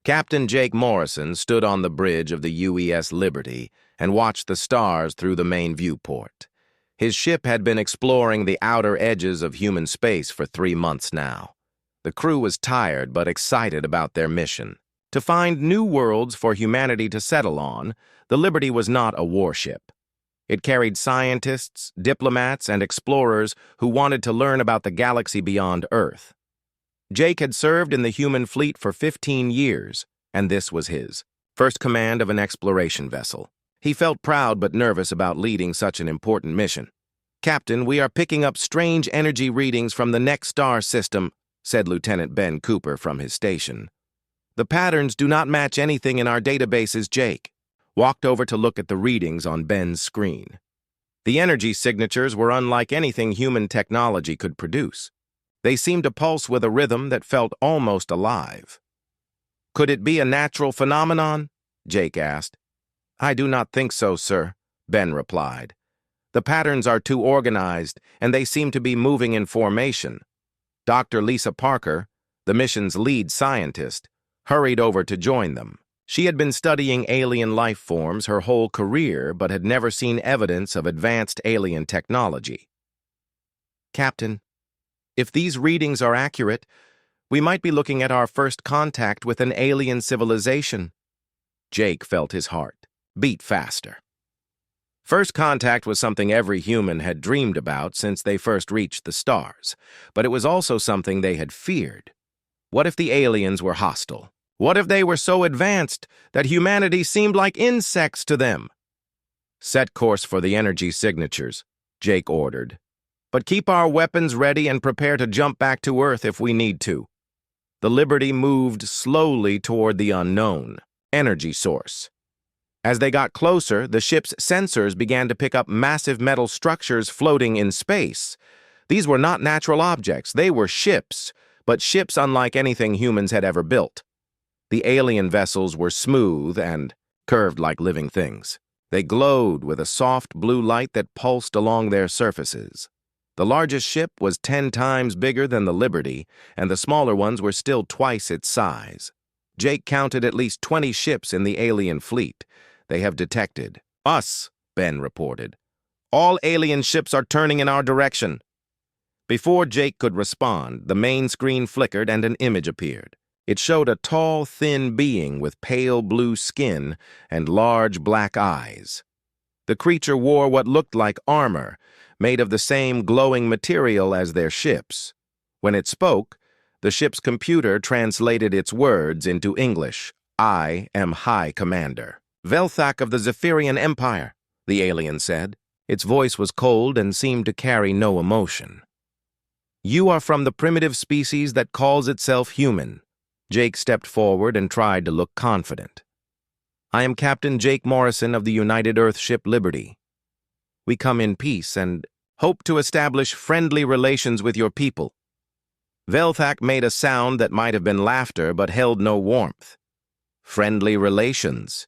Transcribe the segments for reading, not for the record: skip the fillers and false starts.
Captain Jake Morrison stood on the bridge of the UES Liberty and watched the stars through the main viewport. His ship had been exploring the outer edges of human space for 3 months now. The crew was tired but excited about their mission. To find new worlds for humanity to settle on, the Liberty was not a warship. It carried scientists, diplomats, and explorers who wanted to learn about the galaxy beyond Earth. Jake had served in the human fleet for 15 years, and this was his first command of an exploration vessel. He felt proud but nervous about leading such an important mission. "Captain, we are picking up strange energy readings from the next star system," said Lieutenant Ben Cooper from his station. "The patterns do not match anything in our databases." Jake walked over to look at the readings on Ben's screen. The energy signatures were unlike anything human technology could produce. They seemed to pulse with a rhythm that felt almost alive. "Could it be a natural phenomenon?" Jake asked. "I do not think so, sir," Ben replied. "The patterns are too organized, and they seem to be moving in formation." Dr. Lisa Parker, the mission's lead scientist, hurried over to join them. She had been studying alien life forms her whole career, but had never seen evidence of advanced alien technology. "Captain, if these readings are accurate, we might be looking at our first contact with an alien civilization." Jake felt his heart beat faster. First contact was something every human had dreamed about since they first reached the stars, but it was also something they had feared. What if the aliens were hostile? What if they were so advanced that humanity seemed like insects to them? "Set course for the energy signatures," Jake ordered. "But keep our weapons ready and prepare to jump back to Earth if we need to." The Liberty moved slowly toward the unknown energy source. As they got closer, the ship's sensors began to pick up massive metal structures floating in space. These were not natural objects. They were ships, but ships unlike anything humans had ever built. The alien vessels were smooth and curved like living things. They glowed with a soft blue light that pulsed along their surfaces. The largest ship was 10 times bigger than the Liberty, and the smaller ones were still twice its size. Jake counted at least 20 ships in the alien fleet. "They have detected us," Ben reported. "All alien ships are turning in our direction." Before Jake could respond, the main screen flickered and an image appeared. It showed a tall, thin being with pale blue skin and large black eyes. The creature wore what looked like armor, made of the same glowing material as their ships. When it spoke, the ship's computer translated its words into English. "I am High Commander Velthak of the Zephyrian Empire," the alien said. Its voice was cold and seemed to carry no emotion. "You are from the primitive species that calls itself human." Jake stepped forward and tried to look confident. "I am Captain Jake Morrison of the United Earth ship Liberty. We come in peace and hope to establish friendly relations with your people." Velthak made a sound that might have been laughter but held no warmth. "Friendly relations?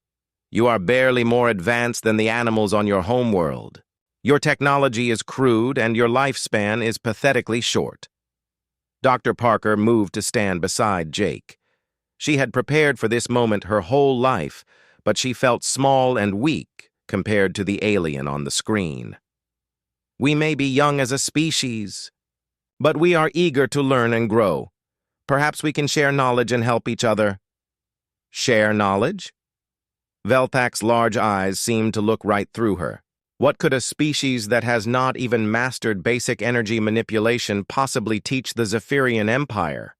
You are barely more advanced than the animals on your homeworld. Your technology is crude and your lifespan is pathetically short." Dr. Parker moved to stand beside Jake. She had prepared for this moment her whole life, but she felt small and weak compared to the alien on the screen. "We may be young as a species, but we are eager to learn and grow. Perhaps we can share knowledge and help each other." "Share knowledge?" Velthak's large eyes seemed to look right through her. What could a species that has not even mastered basic energy manipulation possibly teach the Zephyrian Empire?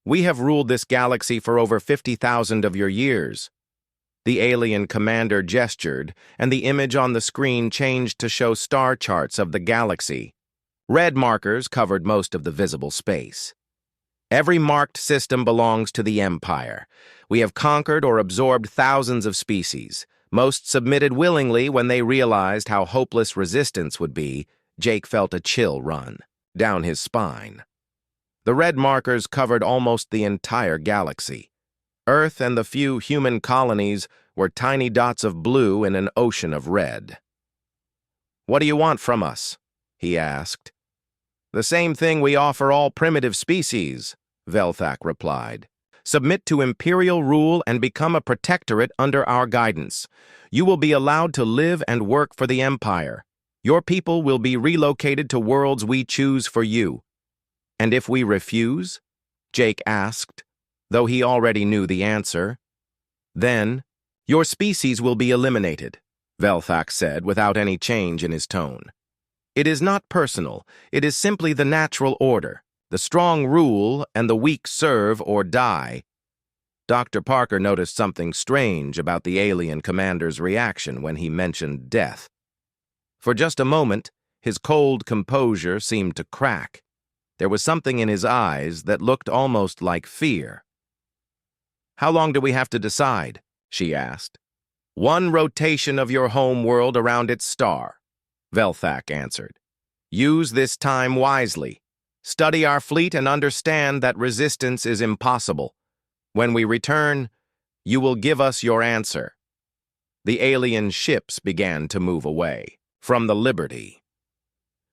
"We have ruled this galaxy for over 50,000 of your years." The alien commander gestured, and the image on the screen changed to show star charts of the galaxy. Red markers covered most of the visible space. "Every marked system belongs to the Empire. We have conquered or absorbed thousands of species. Most submitted willingly when they realized how hopeless resistance would be." Jake felt a chill run down his spine. The red markers covered almost the entire galaxy. Earth and the few human colonies were tiny dots of blue in an ocean of red. "What do you want from us?" he asked. "The same thing we offer all primitive species," Velthak replied. submit to imperial rule, and become a protectorate under our guidance. You will be allowed to live and work for the Empire. Your people will be relocated to worlds we choose for you." "And if we refuse?" Jake asked, though he already knew the answer. "Then, your species will be eliminated," Velthak said without any change in his tone. "It is not personal. It is simply the natural order. The strong rule and the weak serve or die." Dr. Parker noticed something strange about the alien commander's reaction when he mentioned death. For just a moment, his cold composure seemed to crack. There was something in his eyes that looked almost like fear. "How long do we have to decide?" she asked. "One rotation of your home world around its star," Velthak answered. "Use this time wisely. Study our fleet and understand that resistance is impossible. When we return, you will give us your answer." The alien ships began to move away from the Liberty.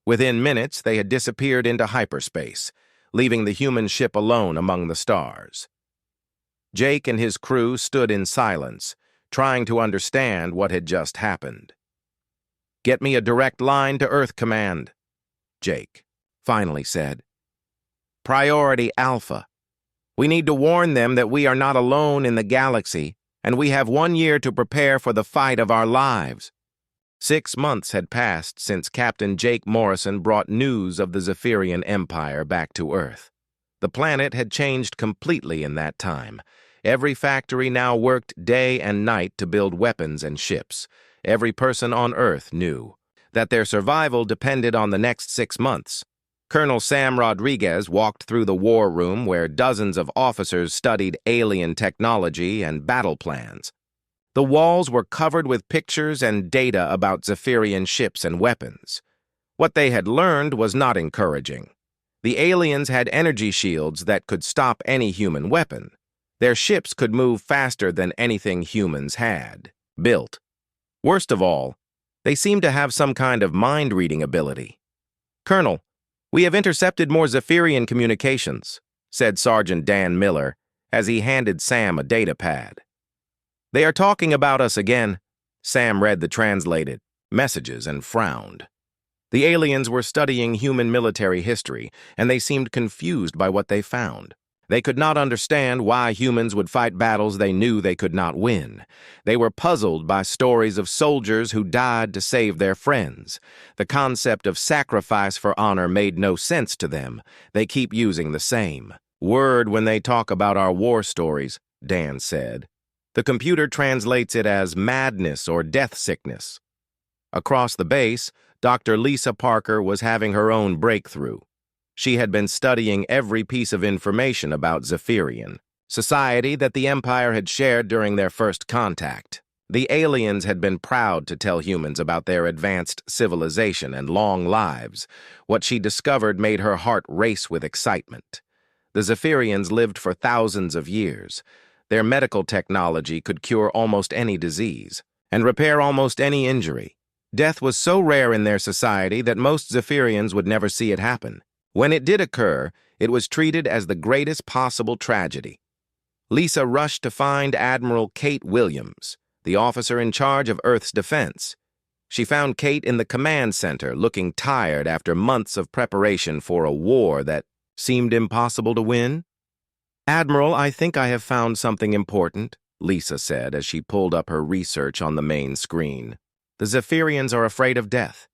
Within minutes, they had disappeared into hyperspace, leaving the human ship alone among the stars. Jake and his crew stood in silence, trying to understand what had just happened. "Get me a direct line to Earth Command," Jake finally said. "Priority Alpha. We need to warn them that we are not alone in the galaxy, and we have 1 year to prepare for the fight of our lives." 6 months had passed since Captain Jake Morrison brought news of the Zephyrian Empire back to Earth. The planet had changed completely in that time. Every factory now worked day and night to build weapons and ships. Every person on Earth knew that their survival depended on the next 6 months. Colonel Sam Rodriguez walked through the war room where dozens of officers studied alien technology and battle plans. The walls were covered with pictures and data about Zephyrian ships and weapons. What they had learned was not encouraging. The aliens had energy shields that could stop any human weapon. Their ships could move faster than anything humans had built. Worst of all, they seemed to have some kind of mind-reading ability. "Colonel, we have intercepted more Zephyrian communications," said Sergeant Dan Miller as he handed Sam a data pad. "They are talking about us again." Sam read the translated messages and frowned. The aliens were studying human military history, and they seemed confused by what they found. They could not understand why humans would fight battles they knew they could not win. They were puzzled by stories of soldiers who died to save their friends. The concept of sacrifice for honor made no sense to them. They keep using the same word when they talk about our war stories, Dan said. The computer translates it as madness or death sickness. Across the base, Dr. Lisa Parker was having her own breakthrough. She had been studying every piece of information about Zephyrian society that the Empire had shared during their first contact. The aliens had been proud to tell humans about their advanced civilization and long lives. What she discovered made her heart race with excitement. The Zephyrians lived for thousands of years. Their medical technology could cure almost any disease and repair almost any injury. Death was so rare in their society that most Zephyrians would never see it happen. When it did occur, it was treated as the greatest possible tragedy. Lisa rushed to find Admiral Kate Williams, the officer in charge of Earth's defense. She found Kate in the command center, looking tired after months of preparation for a war that seemed impossible to win. "Admiral, I think I have found something important," Lisa said as she pulled up her research on the main screen. "The Zephyrians are afraid of death."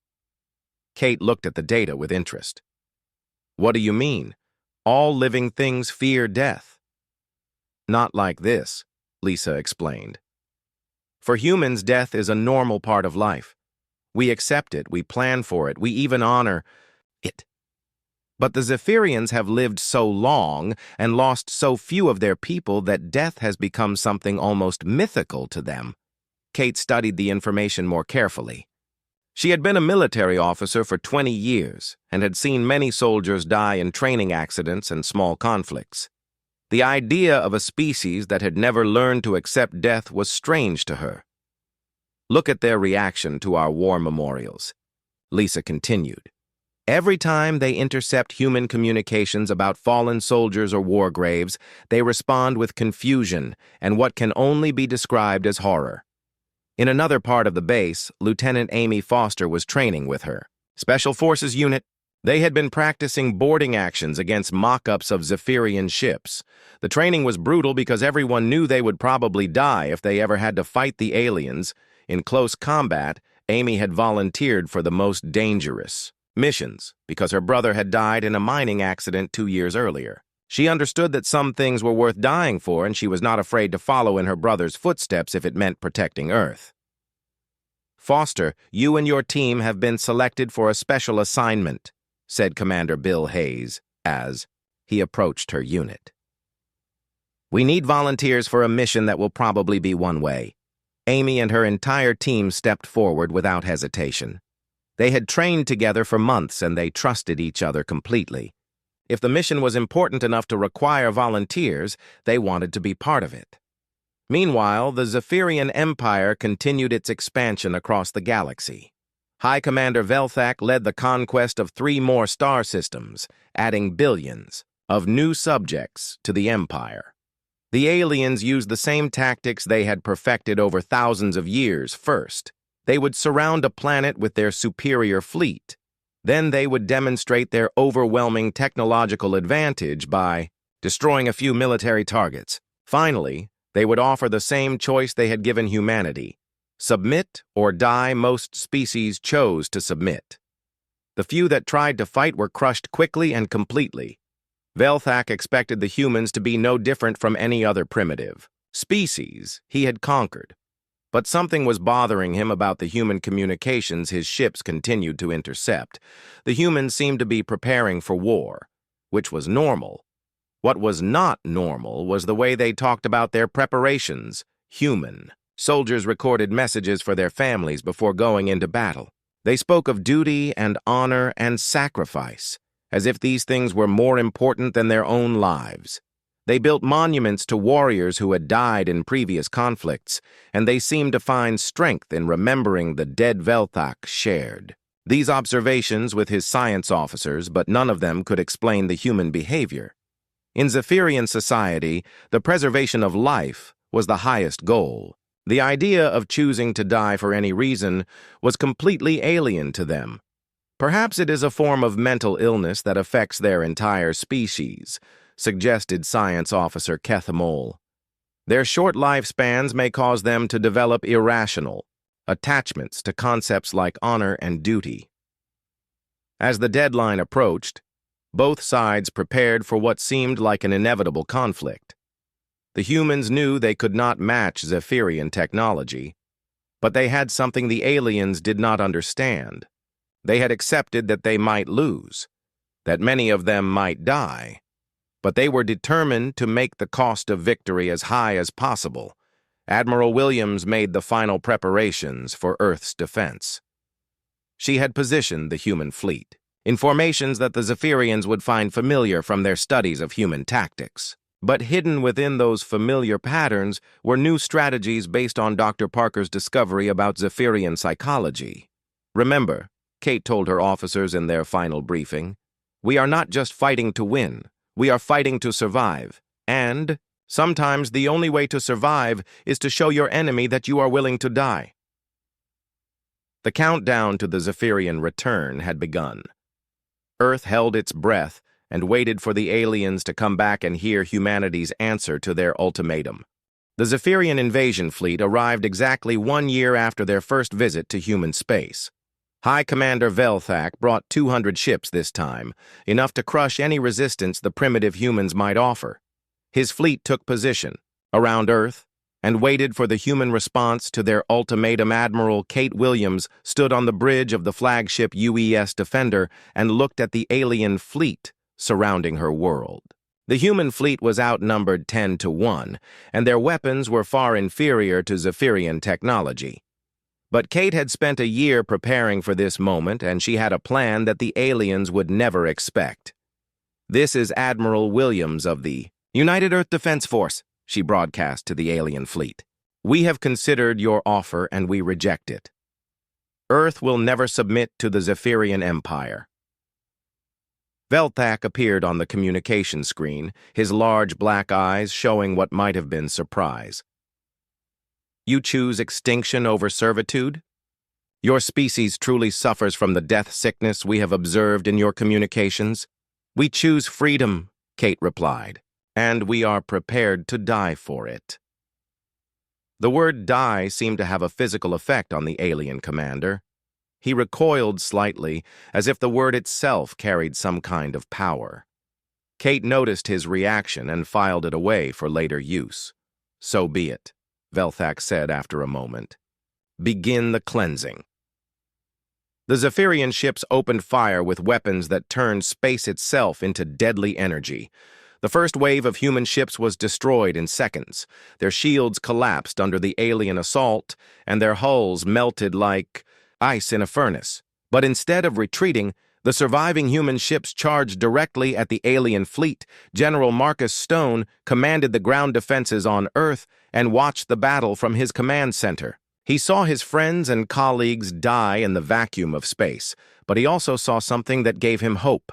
Kate looked at the data with interest. "What do you mean? All living things fear death." "Not like this," Lisa explained. "For humans, death is a normal part of life. We accept it, we plan for it, we even honor it. But the Zephyrians have lived so long and lost so few of their people that death has become something almost mythical to them." Kate studied the information more carefully. She had been a military officer for 20 years and had seen many soldiers die in training accidents and small conflicts. The idea of a species that had never learned to accept death was strange to her. "Look at their reaction to our war memorials," Lisa continued. Every time they intercept human communications about fallen soldiers or war graves, they respond with confusion and what can only be described as horror. In another part of the base, Lieutenant Amy Foster was training with her Special Forces unit. They had been practicing boarding actions against mock-ups of Zephyrian ships. The training was brutal because everyone knew they would probably die if they ever had to fight the aliens. In close combat, Amy had volunteered for the most dangerous missions because her brother had died in a mining accident 2 years earlier. She understood that some things were worth dying for, and she was not afraid to follow in her brother's footsteps if it meant protecting Earth. "Foster, you and your team have been selected for a special assignment," said Commander Bill Hayes as he approached her unit. "We need volunteers for a mission that will probably be one way." Amy and her entire team stepped forward without hesitation. They had trained together for months and they trusted each other completely. If the mission was important enough to require volunteers, they wanted to be part of it. Meanwhile, the Zephyrian Empire continued its expansion across the galaxy. High Commander Velthak led the conquest of 3 more star systems, adding billions of new subjects to the Empire. The aliens used the same tactics they had perfected over thousands of years first. They would surround a planet with their superior fleet. Then they would demonstrate their overwhelming technological advantage by destroying a few military targets. Finally, they would offer the same choice they had given humanity. Submit or die. Most species chose to submit. The few that tried to fight were crushed quickly and completely. Velthak expected the humans to be no different from any other primitive species he had conquered. But something was bothering him about the human communications his ships continued to intercept. The humans seemed to be preparing for war, which was normal. What was not normal was the way they talked about their preparations. Human soldiers recorded messages for their families before going into battle. They spoke of duty and honor and sacrifice, as if these things were more important than their own lives. They built monuments to warriors who had died in previous conflicts, and they seemed to find strength in remembering the dead Velthak shared. These observations with his science officers, but none of them could explain the human behavior. In Zephyrian society, the preservation of life was the highest goal. The idea of choosing to die for any reason was completely alien to them. Perhaps it is a form of mental illness that affects their entire species, suggested Science Officer Keth Mole. Their short lifespans may cause them to develop irrational attachments to concepts like honor and duty. As the deadline approached, both sides prepared for what seemed like an inevitable conflict. The humans knew they could not match Zephyrian technology, but they had something the aliens did not understand. They had accepted that they might lose, that many of them might die, but they were determined to make the cost of victory as high as possible. Admiral Williams made the final preparations for Earth's defense. She had positioned the human fleet in formations that the Zephyrians would find familiar from their studies of human tactics. But hidden within those familiar patterns were new strategies based on Dr. Parker's discovery about Zephyrian psychology. "Remember," Kate told her officers in their final briefing, "we are not just fighting to win. We are fighting to survive, and sometimes the only way to survive is to show your enemy that you are willing to die." The countdown to the Zephyrian return had begun. Earth held its breath and waited for the aliens to come back and hear humanity's answer to their ultimatum. The Zephyrian invasion fleet arrived exactly 1 year after their first visit to human space. High Commander Velthak brought 200 ships this time, enough to crush any resistance the primitive humans might offer. His fleet took position around Earth and waited for the human response to their ultimatum. Admiral Kate Williams stood on the bridge of the flagship UES Defender and looked at the alien fleet surrounding her world. The human fleet was outnumbered 10-1, and their weapons were far inferior to Zephyrian technology. But Kate had spent a year preparing for this moment, and she had a plan that the aliens would never expect. "This is Admiral Williams of the United Earth Defense Force," she broadcast to the alien fleet. "We have considered your offer and we reject it. Earth will never submit to the Zephyrian Empire. Velthak appeared on the communication screen, his large black eyes showing what might have been surprise. You choose extinction over servitude? Your species truly suffers from the death sickness we have observed in your communications. We choose freedom, Kate replied, and we are prepared to die for it. The word die seemed to have a physical effect on the alien commander. He recoiled slightly, as if the word itself carried some kind of power. Kate noticed his reaction and filed it away for later use. So be it, Velthak said after a moment. Begin the cleansing. The Zephyrian ships opened fire with weapons that turned space itself into deadly energy. The first wave of human ships was destroyed in seconds. Their shields collapsed under the alien assault, and their hulls melted like ice in a furnace. But instead of retreating, the surviving human ships charged directly at the alien fleet. General Marcus Stone commanded the ground defenses on Earth and watched the battle from his command center. He saw his friends and colleagues die in the vacuum of space, but he also saw something that gave him hope.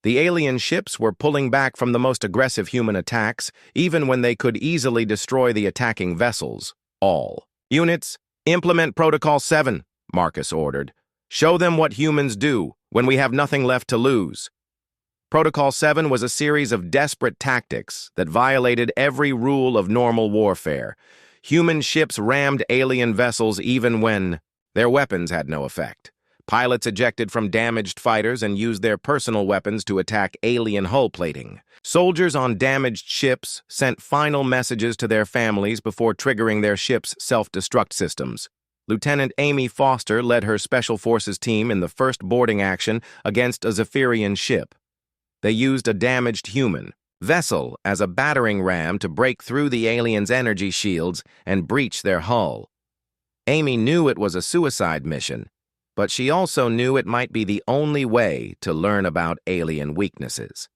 The alien ships were pulling back from the most aggressive human attacks, even when they could easily destroy the attacking vessels. All units, implement Protocol 7, Marcus ordered. Show them what humans do when we have nothing left to lose. Protocol 7 was a series of desperate tactics that violated every rule of normal warfare. Human ships rammed alien vessels even when their weapons had no effect. Pilots ejected from damaged fighters and used their personal weapons to attack alien hull plating. Soldiers on damaged ships sent final messages to their families before triggering their ship's self-destruct systems. Lieutenant Amy Foster led her Special Forces team in the first boarding action against a Zephyrian ship. They used a damaged human vessel as a battering ram to break through the aliens' energy shields and breach their hull. Amy knew it was a suicide mission, but she also knew it might be the only way to learn about alien weaknesses.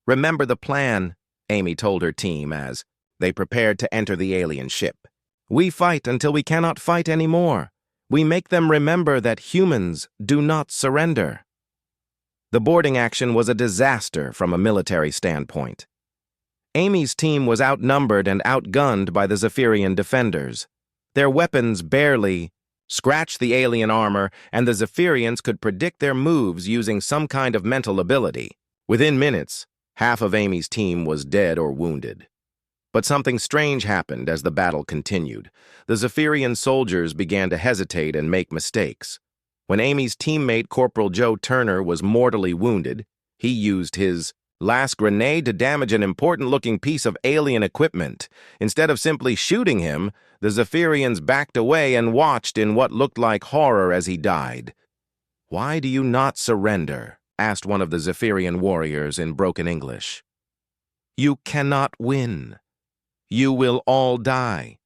Remember the plan, Amy told her team as they prepared to enter the alien ship. We fight until we cannot fight anymore. We make them remember that humans do not surrender. The boarding action was a disaster from a military standpoint. Amy's team was outnumbered and outgunned by the Zephyrian defenders. Their weapons barely scratched the alien armor, and the Zephyrians could predict their moves using some kind of mental ability. Within minutes, half of Amy's team was dead or wounded. But something strange happened as the battle continued. The Zephyrian soldiers began to hesitate and make mistakes. When Amy's teammate Corporal Joe Turner was mortally wounded, he used his last grenade to damage an important-looking piece of alien equipment. Instead of simply shooting him, the Zephyrians backed away and watched in what looked like horror as he died. "Why do you not surrender?" asked one of the Zephyrian warriors in broken English. "You cannot win. You will all die."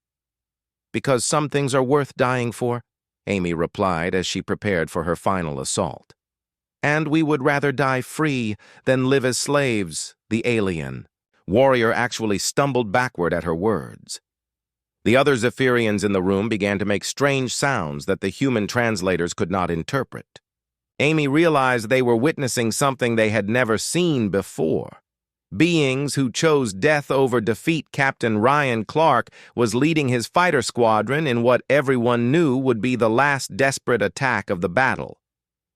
"Because some things are worth dying for," Amy replied as she prepared for her final assault. "And we would rather die free than live as slaves," the alien warrior actually stumbled backward at her words. The other Zephyrians in the room began to make strange sounds that the human translators could not interpret. Amy realized they were witnessing something they had never seen before. Beings who chose death over defeat. Captain Ryan Clark was leading his fighter squadron in what everyone knew would be the last desperate attack of the battle.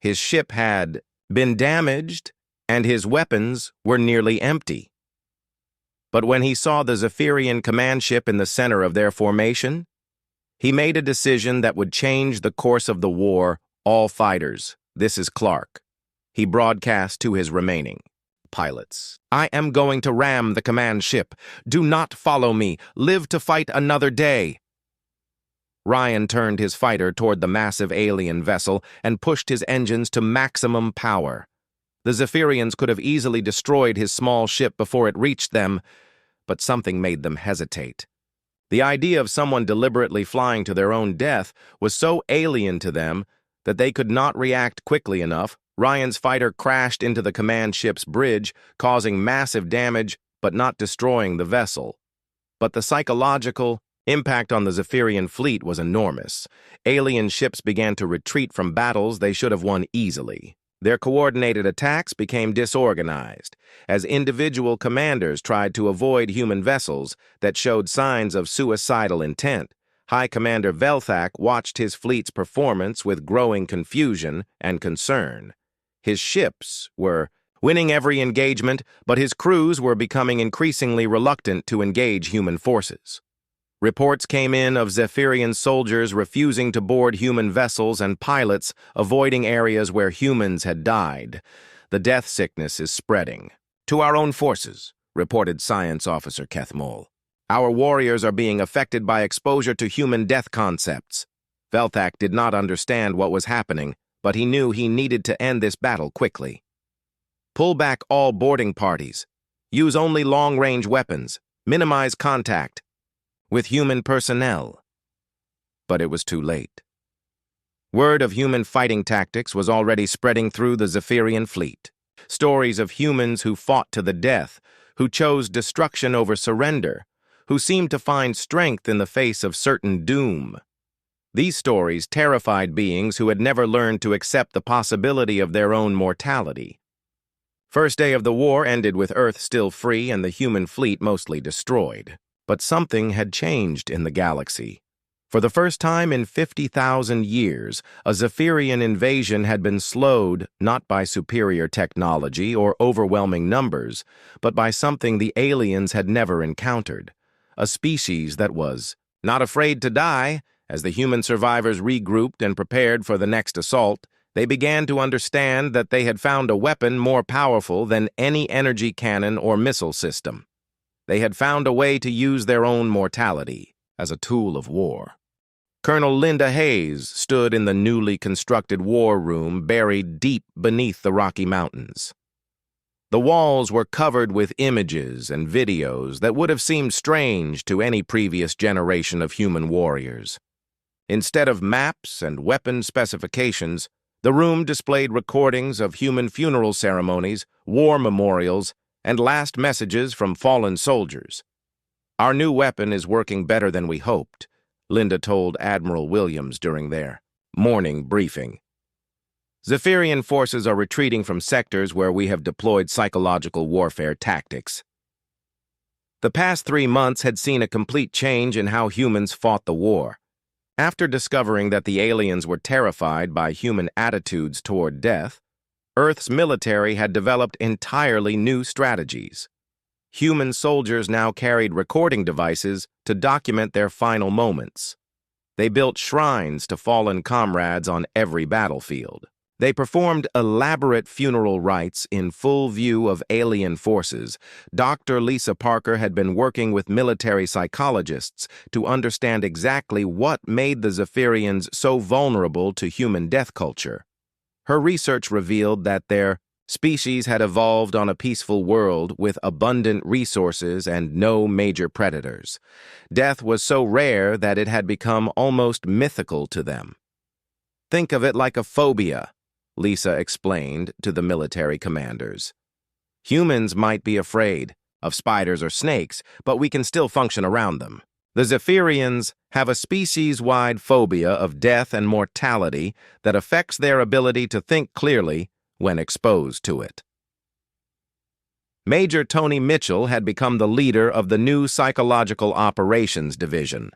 His ship had been damaged, and his weapons were nearly empty. But when he saw the Zephyrian command ship in the center of their formation, he made a decision that would change the course of the war. "All fighters, this is Clark," he broadcast to his remaining pilots. "I am going to ram the command ship. Do not follow me. Live to fight another day." Ryan turned his fighter toward the massive alien vessel and pushed his engines to maximum power. The Zephyrians could have easily destroyed his small ship before it reached them, but something made them hesitate. The idea of someone deliberately flying to their own death was so alien to them that they could not react quickly enough. Ryan's fighter crashed into the command ship's bridge, causing massive damage but not destroying the vessel. But the psychological impact on the Zephyrian fleet was enormous. Alien ships began to retreat from battles they should have won easily. Their coordinated attacks became disorganized, as individual commanders tried to avoid human vessels that showed signs of suicidal intent. High Commander Velthak watched his fleet's performance with growing confusion and concern. His ships were winning every engagement, but his crews were becoming increasingly reluctant to engage human forces. Reports came in of Zephyrian soldiers refusing to board human vessels and pilots avoiding areas where humans had died. The death sickness is spreading. To our own forces, reported Science Officer Kethmol. Our warriors are being affected by exposure to human death concepts. Velthak did not understand what was happening, but he knew he needed to end this battle quickly. Pull back all boarding parties. Use only long-range weapons. Minimize contact with human personnel. But it was too late. Word of human fighting tactics was already spreading through the Zephyrian fleet. Stories of humans who fought to the death, who chose destruction over surrender, who seemed to find strength in the face of certain doom. These stories terrified beings who had never learned to accept the possibility of their own mortality. First day of the war ended with Earth still free and the human fleet mostly destroyed. But something had changed in the galaxy. For the first time in 50,000 years, a Zephyrian invasion had been slowed not by superior technology or overwhelming numbers, but by something the aliens had never encountered. A species that was not afraid to die. As the human survivors regrouped and prepared for the next assault, they began to understand that they had found a weapon more powerful than any energy cannon or missile system. They had found a way to use their own mortality as a tool of war. Colonel Linda Hayes stood in the newly constructed war room buried deep beneath the Rocky Mountains. The walls were covered with images and videos that would have seemed strange to any previous generation of human warriors. Instead of maps and weapon specifications, the room displayed recordings of human funeral ceremonies, war memorials, and last messages from fallen soldiers. Our new weapon is working better than we hoped, Linda told Admiral Williams during their morning briefing. Zephyrian forces are retreating from sectors where we have deployed psychological warfare tactics. The past 3 months had seen a complete change in how humans fought the war. After discovering that the aliens were terrified by human attitudes toward death, Earth's military had developed entirely new strategies. Human soldiers now carried recording devices to document their final moments. They built shrines to fallen comrades on every battlefield. They performed elaborate funeral rites in full view of alien forces. Dr. Lisa Parker had been working with military psychologists to understand exactly what made the Zephyrians so vulnerable to human death culture. Her research revealed that their species had evolved on a peaceful world with abundant resources and no major predators. Death was so rare that it had become almost mythical to them. Think of it like a phobia, Lisa explained to the military commanders. Humans might be afraid of spiders or snakes, but we can still function around them. The Zephyrians have a species-wide phobia of death and mortality that affects their ability to think clearly when exposed to it. Major Tony Mitchell had become the leader of the new Psychological Operations Division.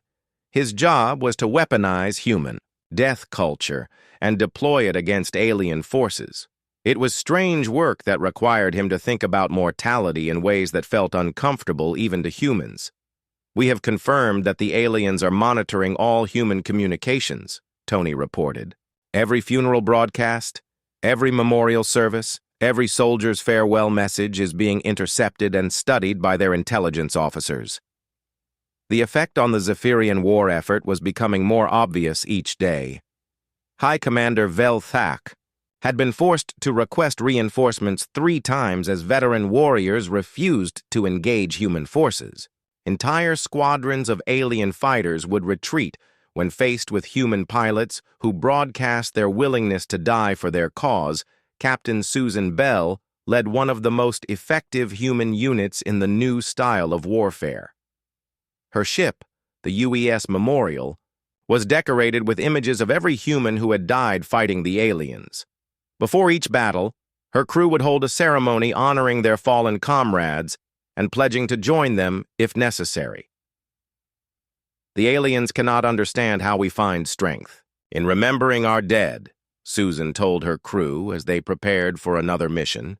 His job was to weaponize human death culture and deploy it against alien forces. It was strange work that required him to think about mortality in ways that felt uncomfortable even to humans. We have confirmed that the aliens are monitoring all human communications, Tony reported. Every funeral broadcast, every memorial service, every soldier's farewell message is being intercepted and studied by their intelligence officers. The effect on the Zephyrian war effort was becoming more obvious each day. High Commander Velthak had been forced to request reinforcements 3 times as veteran warriors refused to engage human forces. Entire squadrons of alien fighters would retreat when faced with human pilots who broadcast their willingness to die for their cause. Captain Susan Bell led one of the most effective human units in the new style of warfare. Her ship, the UES Memorial, was decorated with images of every human who had died fighting the aliens. Before each battle, her crew would hold a ceremony honoring their fallen comrades and pledging to join them if necessary. The aliens cannot understand how we find strength. In remembering our dead, Susan told her crew as they prepared for another mission.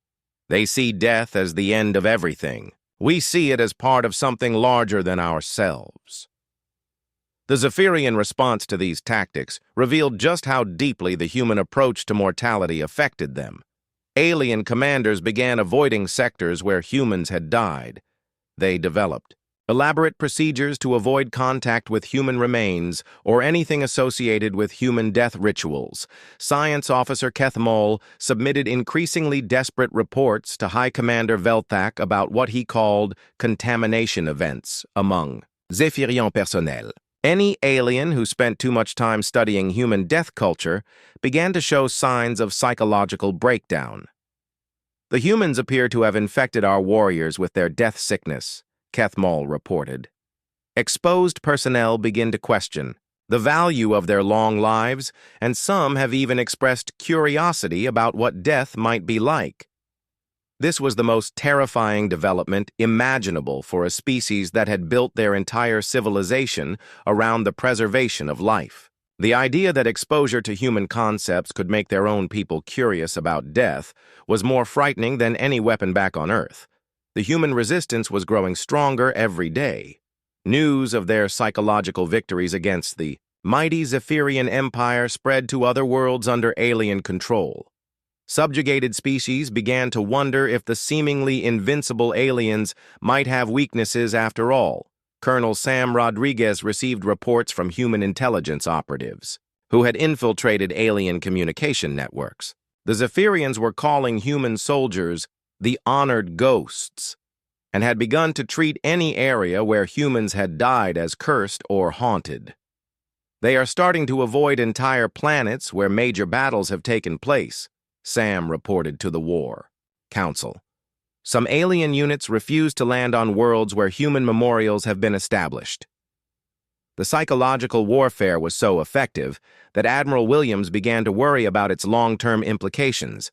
They see death as the end of everything. We see it as part of something larger than ourselves. The Zephyrian response to these tactics revealed just how deeply the human approach to mortality affected them. Alien commanders began avoiding sectors where humans had died. They developed elaborate procedures to avoid contact with human remains or anything associated with human death rituals. Science Officer Kethmol submitted increasingly desperate reports to High Commander Velthak about what he called contamination events among Zephyrian personnel. Any alien who spent too much time studying human death culture began to show signs of psychological breakdown. The humans appear to have infected our warriors with their death sickness, Kethmol reported. Exposed personnel begin to question the value of their long lives, and some have even expressed curiosity about what death might be like. This was the most terrifying development imaginable for a species that had built their entire civilization around the preservation of life. The idea that exposure to human concepts could make their own people curious about death was more frightening than any weapon back on Earth. The human resistance was growing stronger every day. News of their psychological victories against the mighty Zephyrian Empire spread to other worlds under alien control. Subjugated species began to wonder if the seemingly invincible aliens might have weaknesses after all. Colonel Sam Rodriguez received reports from human intelligence operatives who had infiltrated alien communication networks. The Zephyrians were calling human soldiers the honored ghosts, and had begun to treat any area where humans had died as cursed or haunted. They are starting to avoid entire planets where major battles have taken place, Sam reported to the War Council. Some alien units refuse to land on worlds where human memorials have been established. The psychological warfare was so effective that Admiral Williams began to worry about its long-term implications.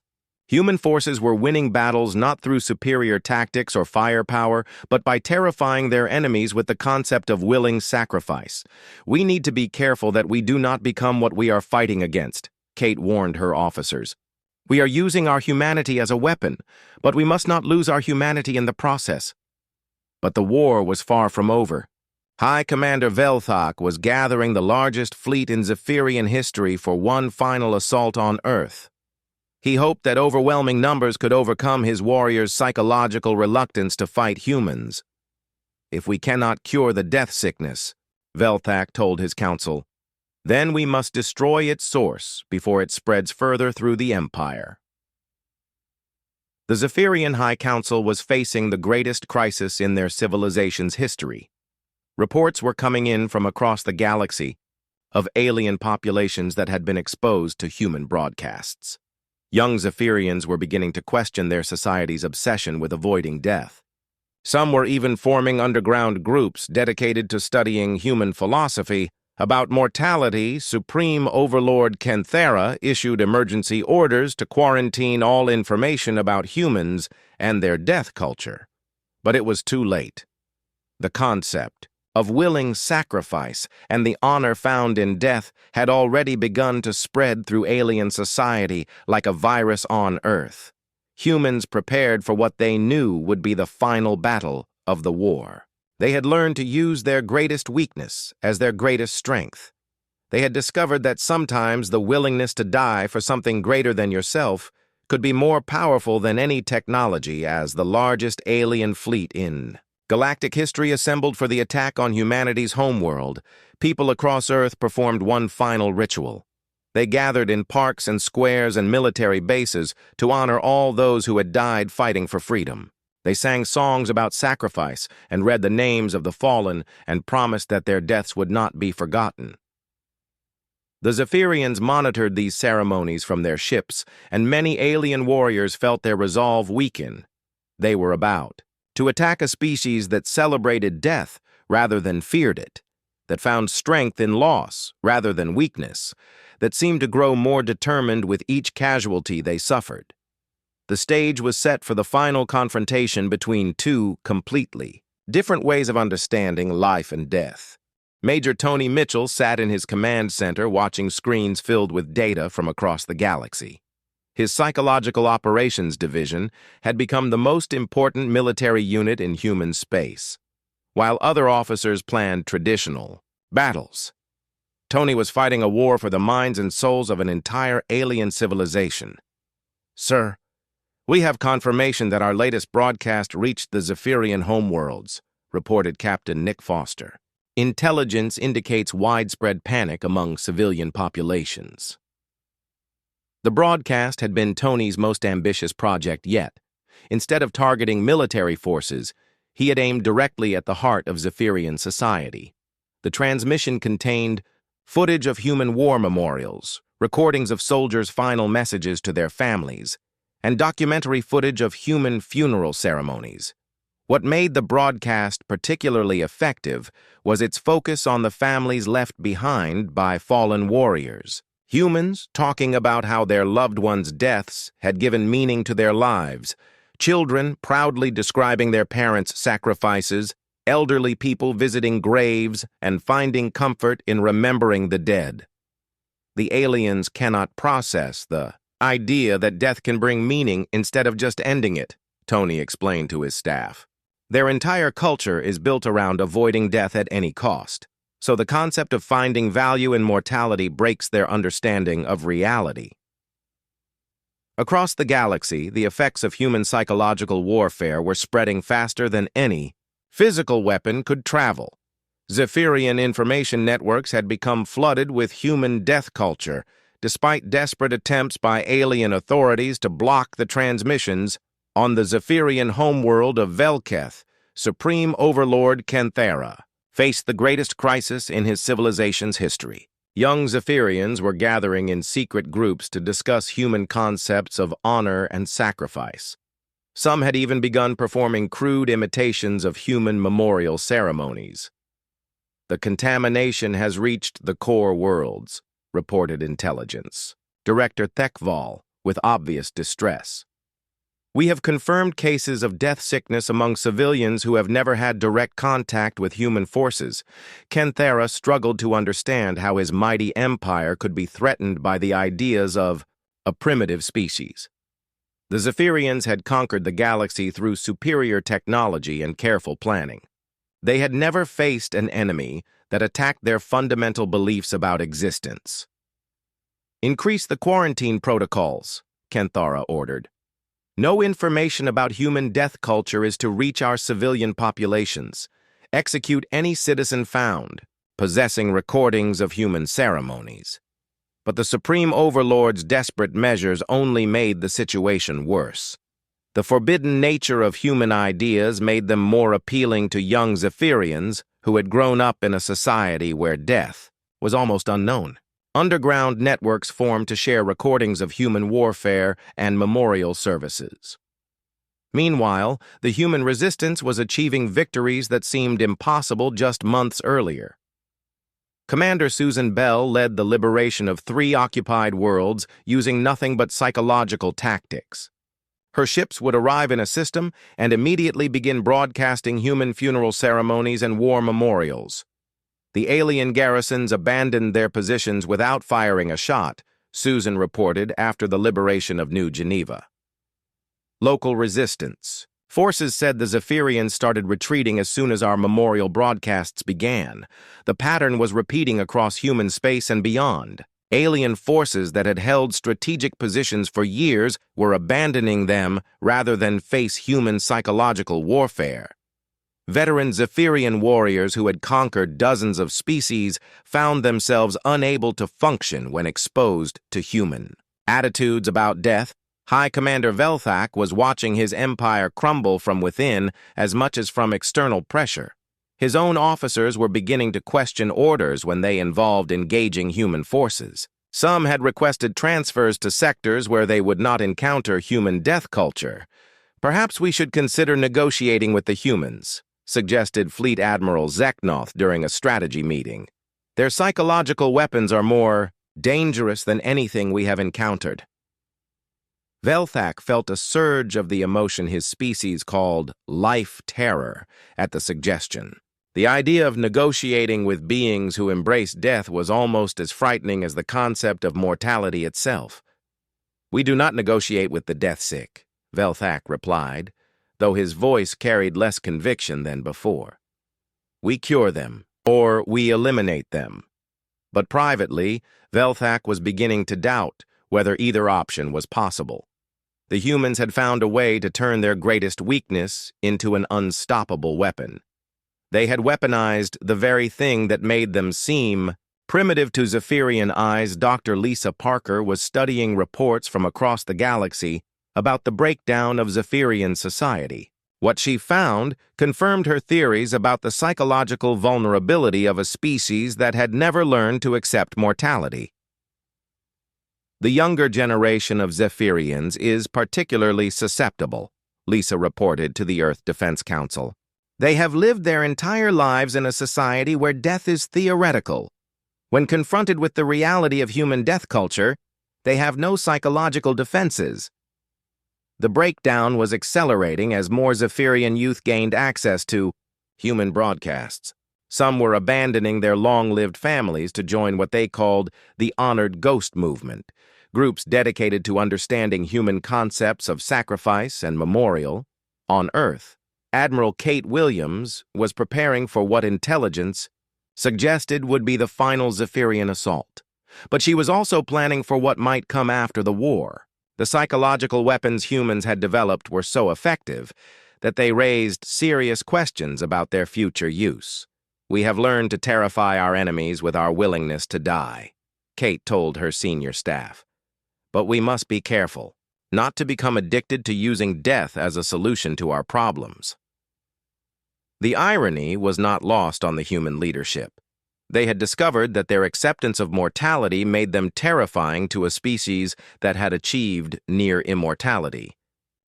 Human forces were winning battles not through superior tactics or firepower, but by terrifying their enemies with the concept of willing sacrifice. We need to be careful that we do not become what we are fighting against, Kate warned her officers. We are using our humanity as a weapon, but we must not lose our humanity in the process. But the war was far from over. High Commander Velthak was gathering the largest fleet in Zephyrian history for one final assault on Earth. He hoped that overwhelming numbers could overcome his warriors' psychological reluctance to fight humans. If we cannot cure the death sickness, Velthak told his council, then we must destroy its source before it spreads further through the Empire. The Zephyrian High Council was facing the greatest crisis in their civilization's history. Reports were coming in from across the galaxy of alien populations that had been exposed to human broadcasts. Young Zephyrians were beginning to question their society's obsession with avoiding death. Some were even forming underground groups dedicated to studying human philosophy. About mortality, Supreme Overlord Kenthera issued emergency orders to quarantine all information about humans and their death culture. But it was too late. The concept of willing sacrifice and the honor found in death had already begun to spread through alien society like a virus on Earth. Humans prepared for what they knew would be the final battle of the war. They had learned to use their greatest weakness as their greatest strength. They had discovered that sometimes the willingness to die for something greater than yourself could be more powerful than any technology. As the largest alien fleet in Galactic history assembled for the attack on humanity's homeworld, people across Earth performed one final ritual. They gathered in parks and squares and military bases to honor all those who had died fighting for freedom. They sang songs about sacrifice and read the names of the fallen and promised that their deaths would not be forgotten. The Zephyrians monitored these ceremonies from their ships, and many alien warriors felt their resolve weaken. They were about to attack a species that celebrated death rather than feared it, that found strength in loss rather than weakness. that seemed to grow more determined with each casualty they suffered. The stage was set for the final confrontation between two completely different ways of understanding life and death. Major Tony Mitchell sat in his command center watching screens filled with data from across the galaxy. His Psychological Operations Division had become the most important military unit in human space, while other officers planned traditional battles. Tony was fighting a war for the minds and souls of an entire alien civilization. "Sir, we have confirmation that our latest broadcast reached the Zephyrian homeworlds," reported Captain Nick Foster. "Intelligence indicates widespread panic among civilian populations." The broadcast had been Tony's most ambitious project yet. Instead of targeting military forces, he had aimed directly at the heart of Zephyrian society. The transmission contained footage of human war memorials, recordings of soldiers' final messages to their families, and documentary footage of human funeral ceremonies. What made the broadcast particularly effective was its focus on the families left behind by fallen warriors. Humans talking about how their loved ones' deaths had given meaning to their lives, children proudly describing their parents' sacrifices, elderly people visiting graves and finding comfort in remembering the dead. The aliens cannot process the idea that death can bring meaning instead of just ending it, Tony explained to his staff. Their entire culture is built around avoiding death at any cost, so the concept of finding value in mortality breaks their understanding of reality. Across the galaxy, the effects of human psychological warfare were spreading faster than any physical weapon could travel. Zephyrian information networks had become flooded with human death culture, despite desperate attempts by alien authorities to block the transmissions. On the Zephyrian homeworld of Velketh, Supreme Overlord Kenthera faced the greatest crisis in his civilization's history. Young Zephyrians were gathering in secret groups to discuss human concepts of honor and sacrifice. Some had even begun performing crude imitations of human memorial ceremonies. "The contamination has reached the core worlds," reported intelligence. Director Thekval, with obvious distress. "We have confirmed cases of death sickness among civilians who have never had direct contact with human forces." Kenthera struggled to understand how his mighty empire could be threatened by the ideas of a primitive species. The Zephyrians had conquered the galaxy through superior technology and careful planning. They had never faced an enemy that attacked their fundamental beliefs about existence. "Increase the quarantine protocols," Kenthera ordered. "No information about human death culture is to reach our civilian populations. Execute any citizen found possessing recordings of human ceremonies." But the Supreme Overlord's desperate measures only made the situation worse. The forbidden nature of human ideas made them more appealing to young Zephyrians who had grown up in a society where death was almost unknown. Underground networks formed to share recordings of human warfare and memorial services. Meanwhile, the human resistance was achieving victories that seemed impossible just months earlier. Commander Susan Bell led the liberation of 3 occupied worlds using nothing but psychological tactics. Her ships would arrive in a system and immediately begin broadcasting human funeral ceremonies and war memorials. The alien garrisons abandoned their positions without firing a shot, Susan reported after the liberation of New Geneva. Local resistance. Forces said the Zephyrians started retreating as soon as our memorial broadcasts began. The pattern was repeating across human space and beyond. Alien forces that had held strategic positions for years were abandoning them rather than face human psychological warfare. Veteran Zephyrian warriors who had conquered dozens of species found themselves unable to function when exposed to human attitudes about death. High Commander Velthak was watching his empire crumble from within as much as from external pressure. His own officers were beginning to question orders when they involved engaging human forces. Some had requested transfers to sectors where they would not encounter human death culture. "Perhaps we should consider negotiating with the humans," suggested Fleet Admiral Zeknoth during a strategy meeting. "Their psychological weapons are more dangerous than anything we have encountered. Velthak felt a surge of the emotion his species called life terror at the suggestion. The idea of negotiating with beings who embrace death was almost as frightening as the concept of mortality itself. "We do not negotiate with the death-sick," Velthak replied, though his voice carried less conviction than before. "We cure them, or we eliminate them." But privately, Velthak was beginning to doubt whether either option was possible. The humans had found a way to turn their greatest weakness into an unstoppable weapon. They had weaponized the very thing that made them seem primitive to Zephyrian eyes. Dr. Lisa Parker was studying reports from across the galaxy about the breakdown of Zephyrian society. What she found confirmed her theories about the psychological vulnerability of a species that had never learned to accept mortality. "The younger generation of Zephyrians is particularly susceptible," Lisa reported to the Earth Defense Council. "They have lived their entire lives in a society where death is theoretical. When confronted with the reality of human death culture, they have no psychological defenses." The breakdown was accelerating as more Zephyrian youth gained access to human broadcasts. Some were abandoning their long-lived families to join what they called the Honored Ghost Movement, groups dedicated to understanding human concepts of sacrifice and memorial. On Earth, Admiral Kate Williams was preparing for what intelligence suggested would be the final Zephyrian assault. But she was also planning for what might come after the war. The psychological weapons humans had developed were so effective that they raised serious questions about their future use. "We have learned to terrify our enemies with our willingness to die," Kate told her senior staff. "But we must be careful, not to become addicted to using death as a solution to our problems." The irony was not lost on the human leadership. They had discovered that their acceptance of mortality made them terrifying to a species that had achieved near immortality.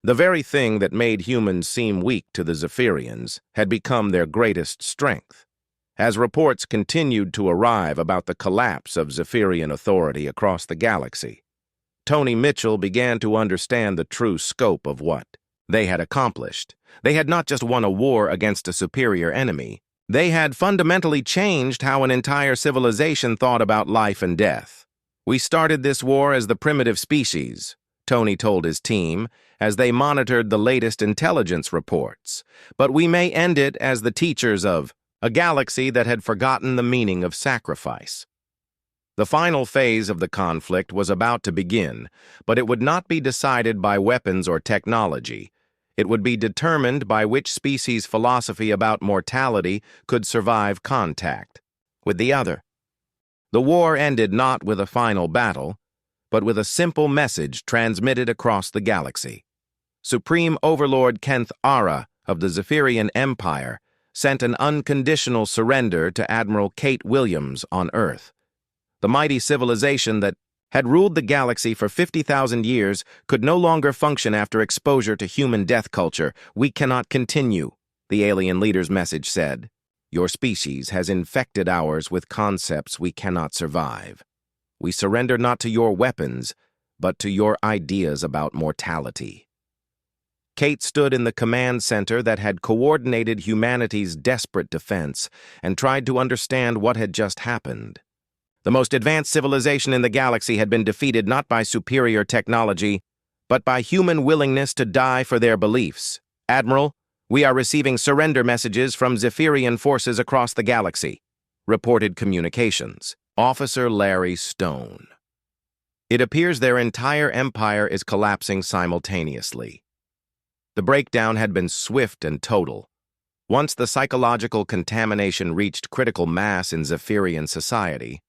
The very thing that made humans seem weak to the Zephyrians had become their greatest strength. As reports continued to arrive about the collapse of Zephyrian authority across the galaxy, Tony Mitchell began to understand the true scope of what they had accomplished. They had not just won a war against a superior enemy. They had fundamentally changed how an entire civilization thought about life and death. "We started this war as the primitive species," Tony told his team, as they monitored the latest intelligence reports. "But we may end it as the teachers of a galaxy that had forgotten the meaning of sacrifice." The final phase of the conflict was about to begin, but it would not be decided by weapons or technology. It would be determined by which species' philosophy about mortality could survive contact with the other. The war ended not with a final battle, but with a simple message transmitted across the galaxy. Supreme Overlord Kenth Ara of the Zephyrian Empire sent an unconditional surrender to Admiral Kate Williams on Earth. The mighty civilization that had ruled the galaxy for 50,000 years could no longer function after exposure to human death culture. "We cannot continue," the alien leader's message said. "Your species has infected ours with concepts we cannot survive. We surrender not to your weapons, but to your ideas about mortality." Kate stood in the command center that had coordinated humanity's desperate defense and tried to understand what had just happened. The most advanced civilization in the galaxy had been defeated not by superior technology, but by human willingness to die for their beliefs. "Admiral, we are receiving surrender messages from Zephyrian forces across the galaxy," reported communications. Officer Larry Stone. "It appears their entire empire is collapsing simultaneously." The breakdown had been swift and total. Once the psychological contamination reached critical mass in Zephyrian society,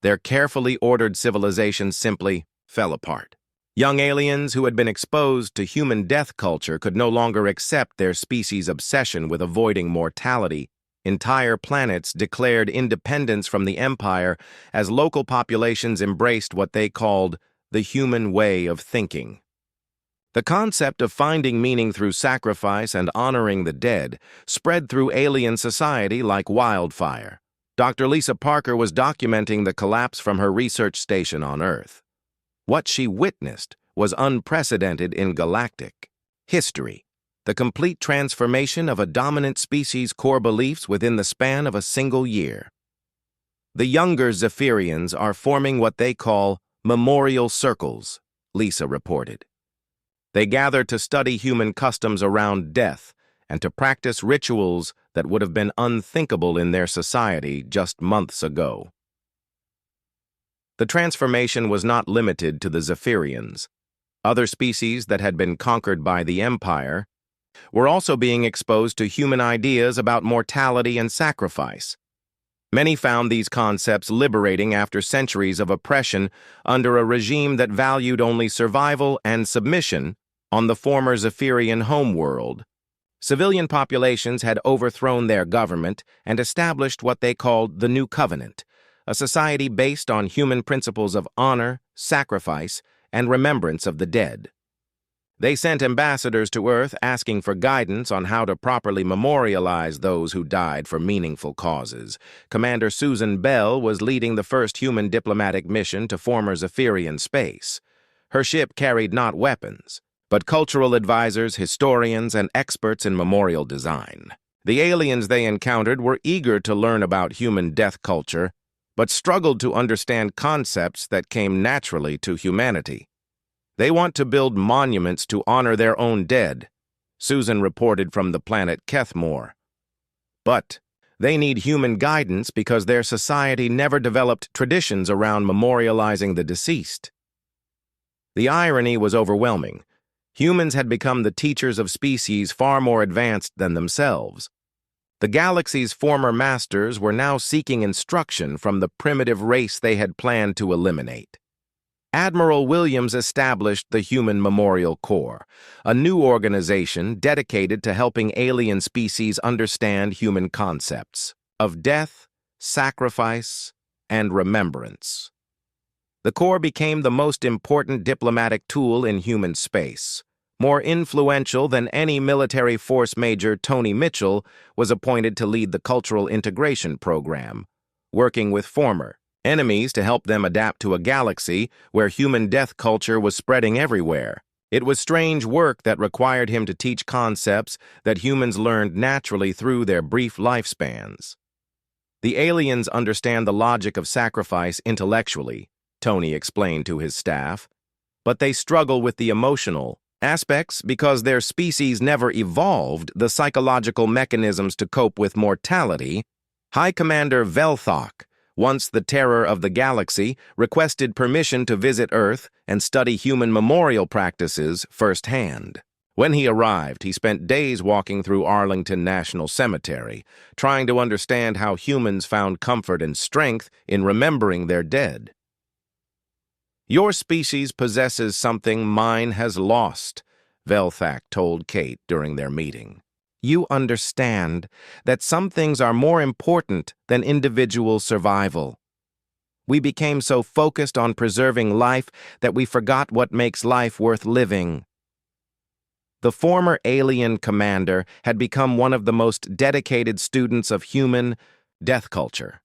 their carefully ordered civilization simply fell apart. Young aliens who had been exposed to human death culture could no longer accept their species' obsession with avoiding mortality. Entire planets declared independence from the Empire as local populations embraced what they called the human way of thinking. The concept of finding meaning through sacrifice and honoring the dead spread through alien society like wildfire. Dr. Lisa Parker was documenting the collapse from her research station on Earth. What she witnessed was unprecedented in galactic history, the complete transformation of a dominant species' core beliefs within the span of a single year. The younger Zephyrians are forming what they call memorial circles, Lisa reported. They gather to study human customs around death and to practice rituals that would have been unthinkable in their society just months ago. The transformation was not limited to the Zephyrians. Other species that had been conquered by the Empire were also being exposed to human ideas about mortality and sacrifice. Many found these concepts liberating after centuries of oppression under a regime that valued only survival and submission on the former Zephyrian homeworld. Civilian populations had overthrown their government and established what they called the New Covenant, a society based on human principles of honor, sacrifice, and remembrance of the dead. They sent ambassadors to Earth asking for guidance on how to properly memorialize those who died for meaningful causes. Commander Susan Bell was leading the first human diplomatic mission to former Zephyrian space. Her ship carried not weapons, but cultural advisors, historians, and experts in memorial design. The aliens they encountered were eager to learn about human death culture, but struggled to understand concepts that came naturally to humanity. They want to build monuments to honor their own dead, Susan reported from the planet Kethmore. But they need human guidance because their society never developed traditions around memorializing the deceased. The irony was overwhelming. Humans had become the teachers of species far more advanced than themselves. The galaxy's former masters were now seeking instruction from the primitive race they had planned to eliminate. Admiral Williams established the Human Memorial Corps, a new organization dedicated to helping alien species understand human concepts of death, sacrifice, and remembrance. The Corps became the most important diplomatic tool in human space. More influential than any military force, Major Tony Mitchell was appointed to lead the Cultural Integration Program, working with former enemies to help them adapt to a galaxy where human death culture was spreading everywhere. It was strange work that required him to teach concepts that humans learned naturally through their brief lifespans. The aliens understand the logic of sacrifice intellectually, Tony explained to his staff, but they struggle with the emotional aspects because their species never evolved the psychological mechanisms to cope with mortality. High Commander Velthok, once the terror of the galaxy, requested permission to visit Earth and study human memorial practices firsthand. When he arrived, he spent days walking through Arlington National Cemetery, trying to understand how humans found comfort and strength in remembering their dead. "Your species possesses something mine has lost," Velthak told Kate during their meeting. "You understand that some things are more important than individual survival. We became so focused on preserving life that we forgot what makes life worth living." The former alien commander had become one of the most dedicated students of human death culture.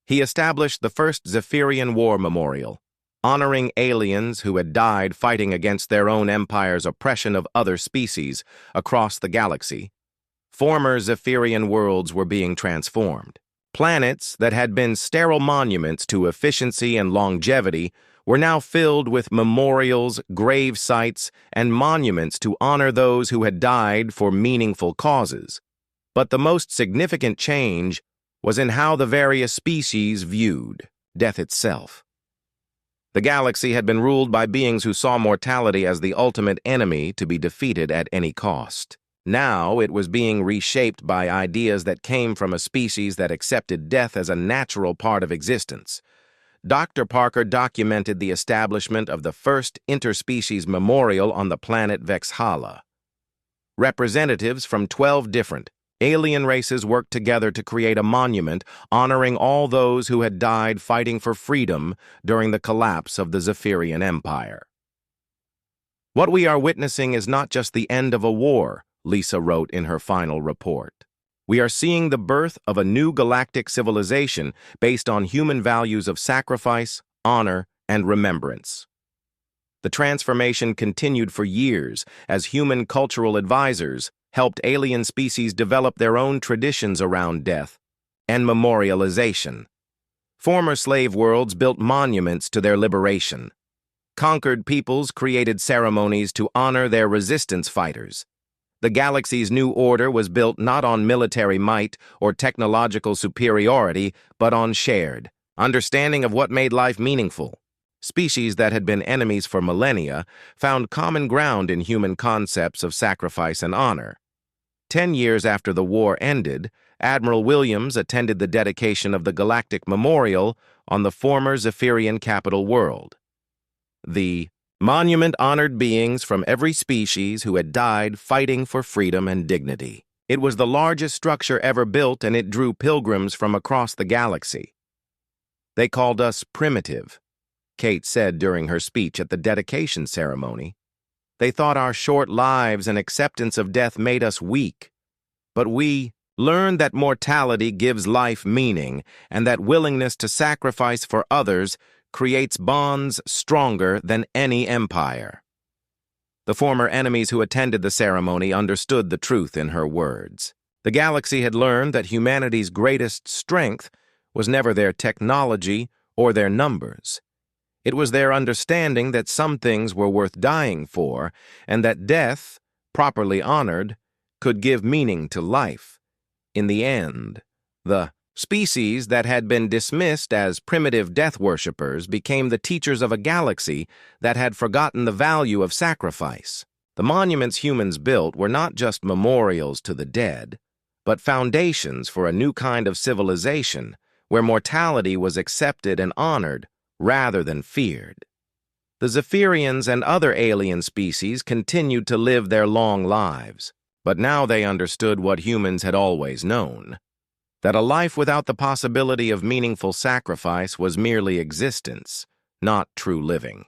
He established the first Zephyrian War Memorial, honoring aliens who had died fighting against their own empire's oppression of other species across the galaxy. Former Zephyrian worlds were being transformed. Planets that had been sterile monuments to efficiency and longevity were now filled with memorials, grave sites, and monuments to honor those who had died for meaningful causes. But the most significant change was in how the various species viewed death itself. The galaxy had been ruled by beings who saw mortality as the ultimate enemy to be defeated at any cost. Now it was being reshaped by ideas that came from a species that accepted death as a natural part of existence. Dr. Parker documented the establishment of the first interspecies memorial on the planet Vexhala. Representatives from 12 different alien races worked together to create a monument honoring all those who had died fighting for freedom during the collapse of the Zephyrian Empire. "What we are witnessing is not just the end of a war," Lisa wrote in her final report. We are seeing the birth of a new galactic civilization based on human values of sacrifice, honor, and remembrance. The transformation continued for years as human cultural advisors helped alien species develop their own traditions around death and memorialization. Former slave worlds built monuments to their liberation. Conquered peoples created ceremonies to honor their resistance fighters. The galaxy's new order was built not on military might or technological superiority, but on shared understanding of what made life meaningful. Species that had been enemies for millennia found common ground in human concepts of sacrifice and honor. 10 years after the war ended, Admiral Williams attended the dedication of the Galactic Memorial on the former Zephyrian capital world. The monument honored beings from every species who had died fighting for freedom and dignity. It was the largest structure ever built, and it drew pilgrims from across the galaxy. "They called us primitive," Kate said during her speech at the dedication ceremony. "They thought our short lives and acceptance of death made us weak. But we learned that mortality gives life meaning, and that willingness to sacrifice for others creates bonds stronger than any empire." The former enemies who attended the ceremony understood the truth in her words. The galaxy had learned that humanity's greatest strength was never their technology or their numbers. It was their understanding that some things were worth dying for, and that death, properly honored, could give meaning to life. In the end, the species that had been dismissed as primitive death worshippers became the teachers of a galaxy that had forgotten the value of sacrifice. The monuments humans built were not just memorials to the dead, but foundations for a new kind of civilization where mortality was accepted and honored rather than feared. The Zephyrians and other alien species continued to live their long lives, but now they understood what humans had always known: that a life without the possibility of meaningful sacrifice was merely existence, not true living.